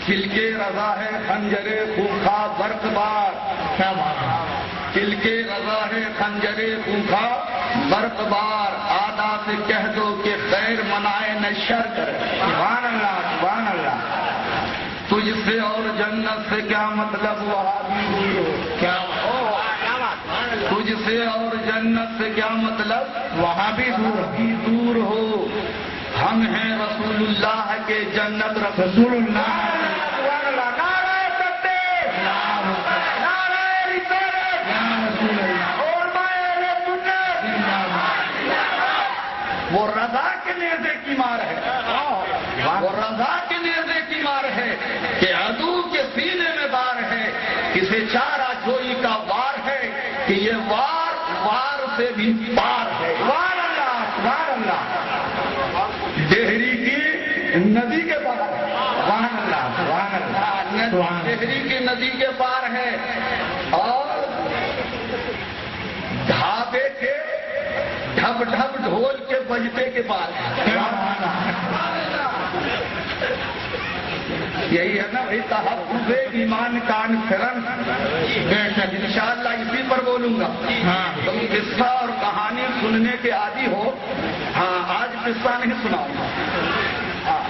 Click رضا ہے خنجر خونخا برق بار، کیا بات ہے، کلک رضا ہے خنجر خونخا برق بار، آدا سے کہہ دو کہ خیر منائے نہ شر کرے۔ سبحان اللہ سبحان اللہ، تجھ سے اور جنت سے کیا مطلب وہاں بھی دور ہو، کیا تجھ سے اور جنت سے کیا مطلب وہاں بھی دور بھی دور ہو، ہم ہیں رسول اللہ کے جنت رسول اللہ، سبحان اللہ، نعرہ تکبیر، نعرہ رسالت، یا رسول اللہ، علماء اہل سنت، وہ رضا کے نیزے کی مار ہے، وہ رضا کے نیزے کی مار ہے کہ عدو کے سینے میں بار ہے، کسی چارہ جوئی کا وار ہے کہ یہ وار سے بھی پار ہے۔ سبحان اللہ سبحان اللہ، دہری کی ندی کے پار ہے، سبحان اللہ سبحان اللہ، سبحان اللہ، دہری کی ندی کے پار ہے، اور ڈھابے کے ڈھب ڈھب ڈھول کے بجتے کے پار ہے۔ یہی ہے نا بھائی تحفظ ایمان کانفرنس، بے شک، انشاءاللہ اسی پر بولوں گا۔ ہاں، تم قصہ اور کہانی سننے کے عادی ہو، ہاں آج قصہ نہیں سناؤں گا۔ ہاں،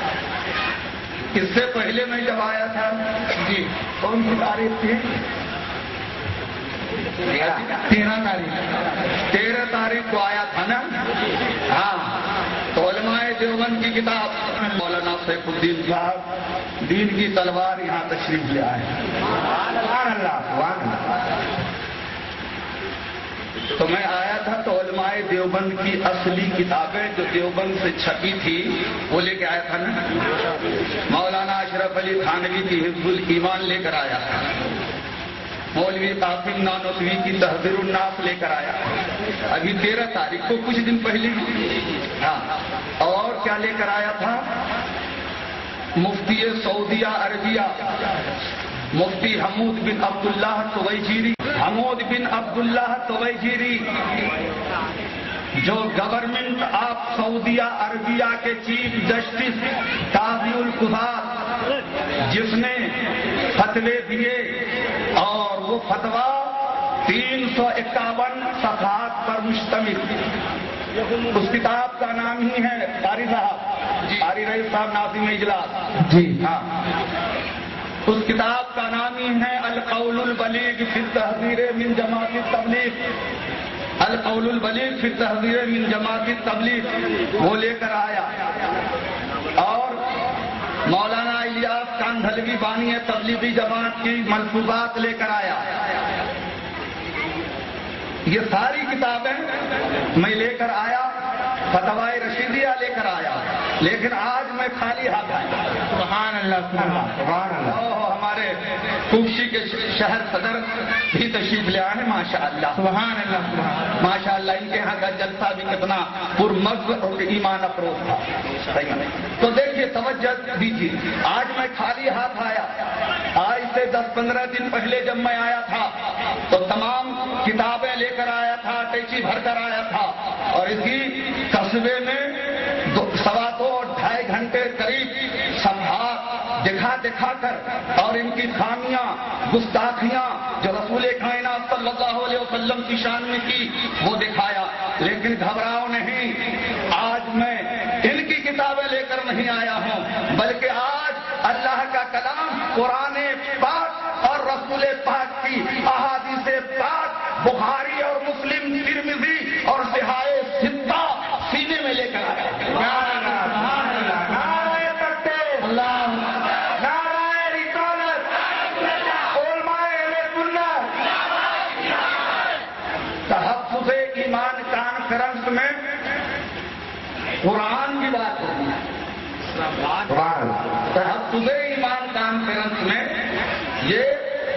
اس سے پہلے میں جب آیا تھا جی، کون سی تاریخ تھی؟ 13 تاریخ، 13 تاریخ کو آیا تھا نا۔ ہاں، تو علماء دیوبند کی کتاب مولانا سیف الدین صاحب دین کی تلوار یہاں تشریف لے آئے۔ سبحان اللہ سبحان اللہ، تو میں آیا تھا تو علماء دیوبند کی اصلی کتابیں جو دیوبند سے چھپی تھی وہ لے کے آیا تھا نا۔ مولانا اشرف علی تھانوی کی حفظ الایمان لے کر آیا تھا، مولوی قاسم نانوتوی کی تحذیر الناس لے کر آیا، ابھی 13 تاریخ کو کچھ دن پہلے۔ ہاں، اور کیا لے کر آیا تھا؟ مفتی سعودیہ عربیہ مفتی حمود بن عبداللہ تویجیری، حمود بن عبداللہ تویجیری جو گورنمنٹ آف سعودیہ عربیہ کے چیف جسٹس قاضی القضات، جس نے فتوے دیے، اور وہ فتویٰ 351 صفحات پر مشتمل۔ اس کتاب کا نام ہی ہے قاری صاحب، قاری رئیس صاحب ناظم اجلاس، جی ہاں، اس کتاب کا نام ہی ہے القول البلیغ فی التحذیر من جماعت التبلیغ، القول البلیغ فی التحذیر من جماعت التبلیغ، وہ لے کر آیا۔ اور مولانا الیاس کاندھلوی بانی تبلیغی جماعت کی ملفوظات لے کر آیا۔ یہ ساری کتابیں میں لے کر آیا، فتوائے رشیدیہ لے کر آیا، لیکن آج میں خالی ہاتھ آیا۔ سبحان اللہ سبحان اللہ، ہمارے کوشی کے شہر صدر بھی تشریف لے آئے ہیں، ماشاءاللہ سبحان اللہ سبحان اللہ، ماشاءاللہ، ان کے ہاں کا جلسہ بھی کتنا پرمغز اور ایمان افروز تھا۔ تو دیکھیے توجہ دیجیے، آج میں خالی ہاتھ آیا۔ آج سے 10-15 دن پہلے جب میں آیا تھا تو تمام کتابیں لے کر آیا تھا، ٹیچی بھر کر آیا تھا، اور اسی قصبے میں 2.5 گھنٹے قریب صفحات دکھا کر اور ان کی خامیاں گستاخیاں جو رسول کائنات صلی اللہ علیہ وسلم کی شان میں کی وہ دکھایا۔ لیکن گھبراؤ نہیں، آج میں ان کی کتابیں لے کر نہیں آیا ہوں، بلکہ آج اللہ کا کلام قرآن پاک اور رسول پاک کی احادیث پاک بخاری اور مسلم ترمذی اور صحائح ستہ سینے میں لے کر آیا۔ تحفظ ایمان کانفرنس میں قرآن کی بات ہوگی، تحفظ ایمان کانفرنس میں یہ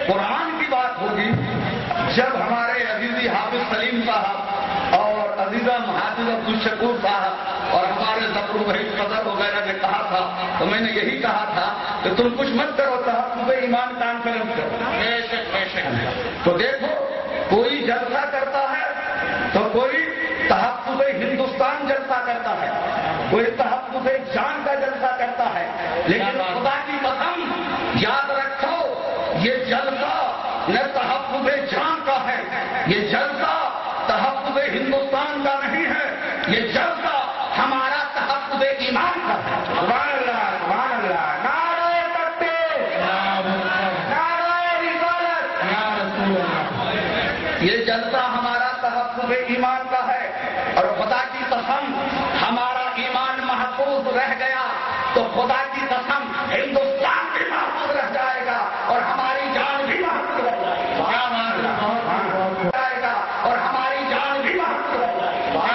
قرآن کی بات ہوگی۔ جب ہمارے عزیزی حافظ سلیم صاحب اور عزیزہ محافظ عبدالشکور صاحب اور ہمارے ظفر بھائی صدر وغیرہ نے کہا تھا تو میں نے یہی کہا تھا کہ تم کچھ مت کرو، تحفظ ایمان کانفرنس کرو۔ تو دیکھو، کوئی جلسہ کرتا ہے تو کوئی تحفظ ہندوستان جلسہ کرتا ہے، کوئی تحفظ جان کا جلسہ کرتا ہے، لیکن خدا کی قسم یہ جلسہ نہ تحفظ جان کا ہے، یہ جلسہ تحفظ ہندوستان کا نہیں ہے، یہ جلسہ ہمارا تحفظ ایمان کا ہے۔ سبحان اللہ، سبحان اللہ، نعرہ تکبیر، نعرہ رسالت، یا رسول اللہ۔ یہ جلسہ ہمارا تحفظ ایمان کا ہے، اور خدا کی قسم ہمارا ایمان محفوظ رہ گیا تو خدا کی قسم ہندوستان بھی محفوظ رہ جائے گا اور ہماری جان بھی محفوظ رہ جائے گا اور ہماری جان بھی محفوظ رہ جائے گا۔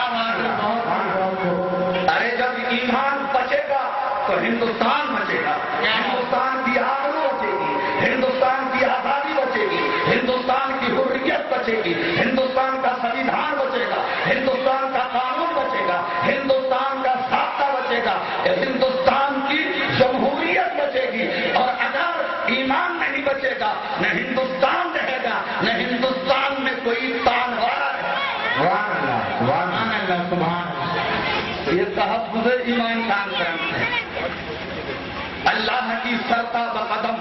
ارے جب ایمان بچے گا تو ہندوستان بچے گا، ہندوستان کی آبرو بچے گی، ہندوستان کی آزادی بچے گی، ہندوستان کی حریت بچے گی، ہندوستان کا سنویدھان بچے گا، ہندوستان کا قانون بچے گا، ہندوستان کا ضابطہ بچے گا، ہندوستان کی جمہوریت بچے گی۔ اور اگر ایمان نہیں بچے گا نہ ہندوستان رہے گا، نہ ہندوستان میں کوئی تانوار ہے۔ سبحان اللہ، سبحان اللہ، سبحان اللہ۔ یہ تحفظ ایمان کا کرم ہے، اللہ کی سرتا بقدم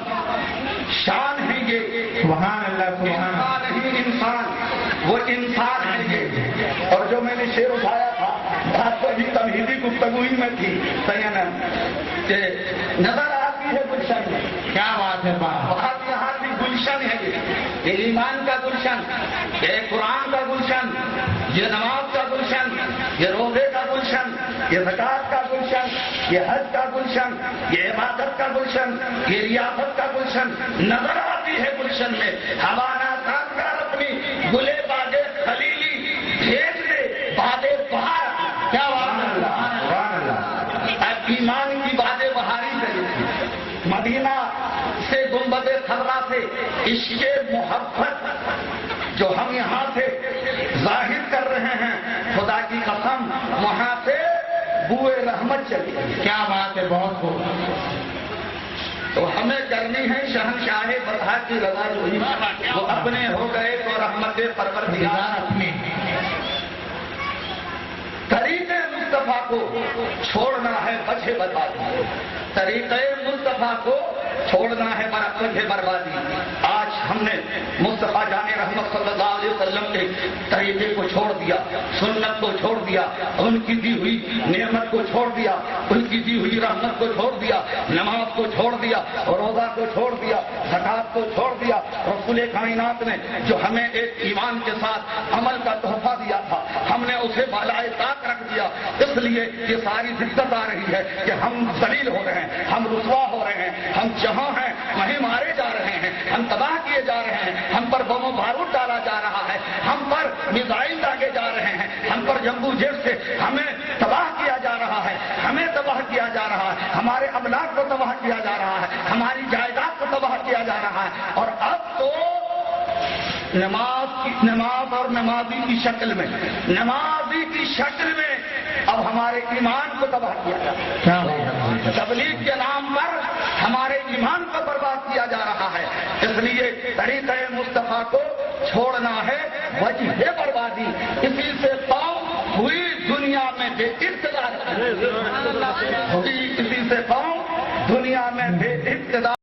شان ہے یہ۔ سبحان اللہ، سبحان اللہ۔ انسان ہی انسان، وہ انسان ہے یہ۔ اور جو میں نے شعر اٹھایا تھا بات ابھی تمہیدی گفتگو ہی میں تھی سینا کہ نظر آتی ہے گلشن، کیا بات ہے بات، بہت یہاں بھی گلشن ہے یہ ایمان کا گلشن، یہ قرآن کا گلشن، یہ نماز کا گلشن، یہ روزے کا گلشن، یہ زکات کا گلشن، یہ حج کا گلشن، یہ عبادت کا گلشن، یہ ریاست کا گلشن نظر آتی ہے گلشن میں۔ ہمارا ساتھ اپنی گلے باغے خلیلی بھیج دے بادے بہار، کیا بات ہے، سبحان اللہ۔ اب ایمان کی بادے بہاری سے مدینہ سے گنبد خضرا سے عشق محبت جو ہم یہاں سے ظاہر کر رہے ہیں، خدا کی قسم وہاں سے بوئے رحمت چلی۔ کیا بات ہے، بہت خوب۔ تو ہمیں کرنی ہے شہنشاہ بطحا کی رضا جوئی، وہ اپنے ہو گئے تو رحمت پروردگار اپنے طریقے مصطفیٰ کو چھوڑنا ہے وجہ بربادی، طریقے مصطفیٰ کو چھوڑنا ہے وجہ بربادی۔ آج ہم نے مصطفیٰ جان رحمت صلی اللہ علیہ وسلم کے طریقے کو چھوڑ دیا، سنت کو چھوڑ دیا، ان کی دی ہوئی نعمت کو چھوڑ دیا، ان کی دی ہوئی رحمت کو چھوڑ دیا، نماز کو چھوڑ دیا، روزہ کو چھوڑ دیا، زکات کو چھوڑ دیا۔ رسول کائنات نے جو ہمیں ایک ایمان کے ساتھ عمل کا تحفہ دیا تھا، ہم نے اسے بالائے طاق رکھ دیا۔ اس لیے یہ ساری دقت آ رہی ہے کہ ہم ذلیل ہو رہے ہیں، ہم رسوا ہو رہے ہیں، ہم جہاں ہیں وہیں مارے جا رہے ہیں، ہم تباہ کیے جا رہے ہیں، ہم پر بم و بارود ڈالا جا رہا ہے، ہم پر میزائل داغے جا رہے ہیں، ہم پر جمبو جیٹ سے ہمیں تباہ کیا جا رہا ہے، ہمیں تباہ کیا جا رہا ہے، ہمارے املاک کو تباہ کیا جا رہا ہے، ہماری جائیداد کو تباہ کیا جا رہا ہے۔ اور اب تو نماز اور نمازی کی شکل میں، نمازی کی شکل میں اب ہمارے ایمان کو تباہ کیا جا رہا ہے، تبلیغ کے نام پر ہمارے ایمان کو برباد کیا جا رہا ہے۔ اس لیے طریقہ مصطفیٰ کو چھوڑنا ہے وجہ بربادی، اسی سے قوم ہوئی دنیا میں بے اقتدار، اسی سے قوم دنیا میں بے اقتدار۔